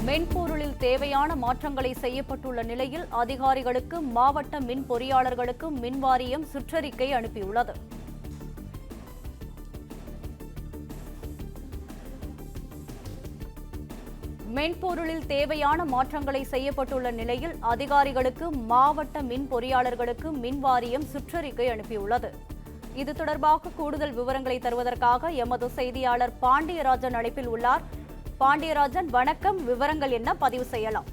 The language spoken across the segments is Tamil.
மென்பொருளில் தேவையான மாற்றங்களை செய்யப்பட்டுள்ள நிலையில் அதிகாரிகளுக்கு மாவட்ட மின் பொறியாளர்களுக்கு மின்வாரியம் சுற்றறிக்கை அனுப்பியுள்ளது. மென்பொருளில் தேவையான மாற்றங்களை செய்யப்பட்டுள்ள நிலையில் அதிகாரிகளுக்கு மாவட்ட மின் பொறியாளர்களுக்கு மின்வாரியம் சுற்றறிக்கை அனுப்பியுள்ளது. இது தொடர்பாக கூடுதல் விவரங்களை தருவதற்காக எமது செய்தியாளர் பாண்டியராஜன் அழைப்பில் உள்ளார். பாண்டியராஜன், வணக்கம். விவரங்கள் என்ன, பதிவு செய்யலாம்?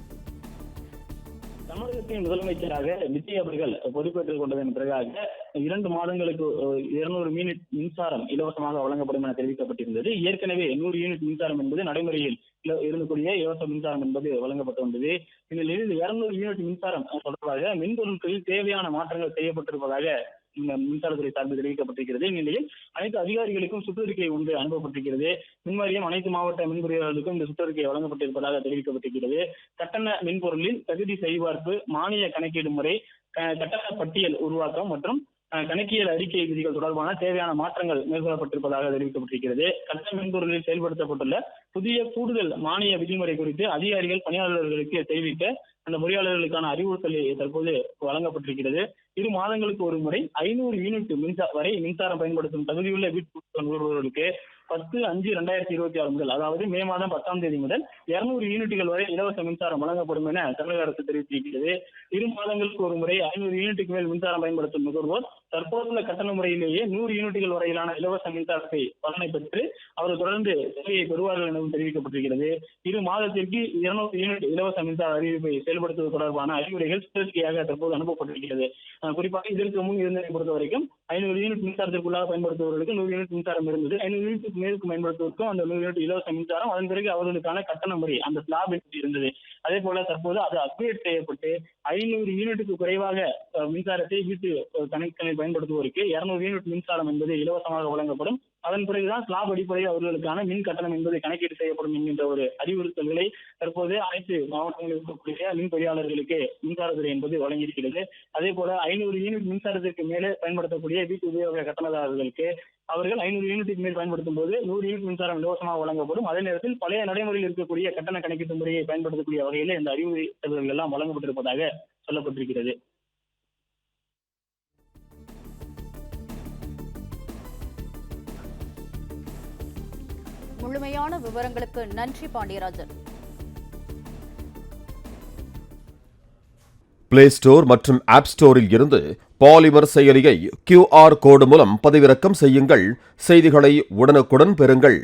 தமிழகத்தின் முதலமைச்சராக விஜய் அவர்கள் பொறுப்பேற்றுக் கொண்டதன் பிறகாக 2 மாதங்களுக்கு 200 யூனிட் மின்சாரம் இலவசமாக வழங்கப்படும் என தெரிவிக்கப்பட்டிருந்தது. ஏற்கனவே 100 யூனிட் மின்சாரம் என்பது நடைமுறையில் இருந்தக்கூடிய இலவச மின்சாரம் என்பது வழங்கப்பட்டு வந்தது. இந்த நிலையில் 200 யூனிட் மின்சாரம் தொடர்பாக மின்பொருட்களில் தேவையான மாற்றங்கள் செய்யப்பட்டிருப்பதாக இந்த மின்சாரத்துறை சார்பில் தெரிவிக்கப்பட்டிருக்கிறது. இந்நிலையில் அனைத்து அதிகாரிகளுக்கும் சுற்றறிக்கை ஒன்று அனுப்பப்பட்டிருக்கிறது. மின்வாரியம் அனைத்து மாவட்ட மின் பொறியாளர்களுக்கும் இந்த சுற்றறிக்கை வழங்கப்பட்டிருப்பதாக தெரிவிக்கப்பட்டிருக்கிறது. கட்டண மின்பொருளில் தகுதி சரிபார்ப்பு, மானிய கணக்கீடு முறை, கட்டண பட்டியல் உருவாக்கம் மற்றும் கணக்கியல் அறிக்கை விதிகள் தொடர்பான தேவையான மாற்றங்கள் மேற்கொள்ளப்பட்டிருப்பதாக தெரிவிக்கப்பட்டிருக்கிறது. கட்டண மின்பொருளில் செயல்படுத்தப்பட்டுள்ள புதிய கூடுதல் மானிய விதிமுறை குறித்து அதிகாரிகள் பணியாளர்களுக்கு தெரிவிக்க அந்த பொறியாளர்களுக்கான அறிவுறுத்தல் தற்போது வழங்கப்பட்டிருக்கிறது. 2 மாதங்களுக்கு ஒரு முறை 500 யூனிட் வரை மின்சாரம் பயன்படுத்தும் தகுதியுள்ள வீட்டு நுகர்வோர்களுக்கு 10/5/2026 முதல், அதாவது மே மாதம் 10ஆம் தேதி முதல் 200 யூனிட்டுகள் வரை இலவச மின்சாரம் வழங்கப்படும் என தமிழக அரசு தெரிவித்திருக்கிறது. 2 மாதங்களுக்கு ஒரு முறை 500 யூனிட்டுக்கு மேல் மின்சாரம் பயன்படுத்தும் நுகர்வோர் தற்போதுள்ள கட்டண முறையிலேயே 100 யூனிட்டுகள் வரையிலான இலவச மின்சாரத்தை பலனை பெற்று அவர்கள் தொடர்ந்து சேவையை பெறுவார்கள் எனவும் தெரிவிக்கப்பட்டிருக்கிறது. 2 மாதத்திற்கு 200 யூனிட் இலவச மின்சார அறிவிப்பை செயல்படுத்துவது தொடர்பான அறிவுரைகள் சுற்றறிக்கையாக தற்போது அனுப்பப்பட்டிருக்கிறது. குறிப்பாக இதற்கு முன் இருந்ததை பொறுத்த வரைக்கும் 500 யூனிட் மின்சாரத்திற்குள்ளாக பயன்படுத்துவதற்கு 100 யூனிட் மின்சாரம் இருந்தது. 500 யூனிட் மேற்கு பயன்படுத்துவதற்கும் அந்த 100 யூனிட் இலவச மின்சாரம், அதன் பிறகு அவர்களுக்கான கட்டண முறை அந்த ஸ்லாப் இருந்தது. அதே போல தற்போது அது அப்கிரேட் செய்யப்பட்டு 500 யூனிட்டுக்கு குறைவாக மின்சாரத்தை வீட்டு கணக்கில் பயன்படுத்துவோருக்கு 200 யூனிட் மின்சாரம் என்பது இலவசமாக வழங்கப்படும். அதன் பிறகுதான் ஸ்லாப் அடிப்படையில் அவர்களுக்கான மின் கட்டணம் என்பது கணக்கீடு செய்யப்படும் என்கின்ற ஒரு அறிவுறுத்தல்களை தற்போது அனைத்து மாவட்டங்களில் இருக்கக்கூடிய மின் பொறியாளர்களுக்கு மின்சாரத்துறை என்பது வழங்கியிருக்கிறது. அதே போல 500 யூனிட் மின்சாரத்திற்கு மேலே பயன்படுத்தக்கூடிய வீட்டு உபயோக கட்டணதாரர்களுக்கு அவர்கள் 500 யூனிட்டுக்கு மேல் பயன்படுத்தும் போது 100 யூனிட் மின்சாரம் இலவசமாக வழங்கப்படும். அதே நேரத்தில் பழைய நடைமுறையில் இருக்கக்கூடிய கட்டண கணக்கீட்டு முறையை பயன்படுத்தக்கூடிய வகையில் இந்த அறிவுறுத்தல்கள் எல்லாம் வழங்கப்பட்டிருப்பதாக சொல்லப்பட்டிருக்கிறது. முழுமையான விவரங்களுக்கு நன்றி பாண்டியராஜன். பிளே ஸ்டோர் மற்றும் ஆப் ஸ்டோரில் இருந்து பாலிமர் செயலியை QR கோடு மூலம் பதிவிறக்கம் செய்யுங்கள். செய்திகளை உடனுக்குடன் பெறுங்கள்.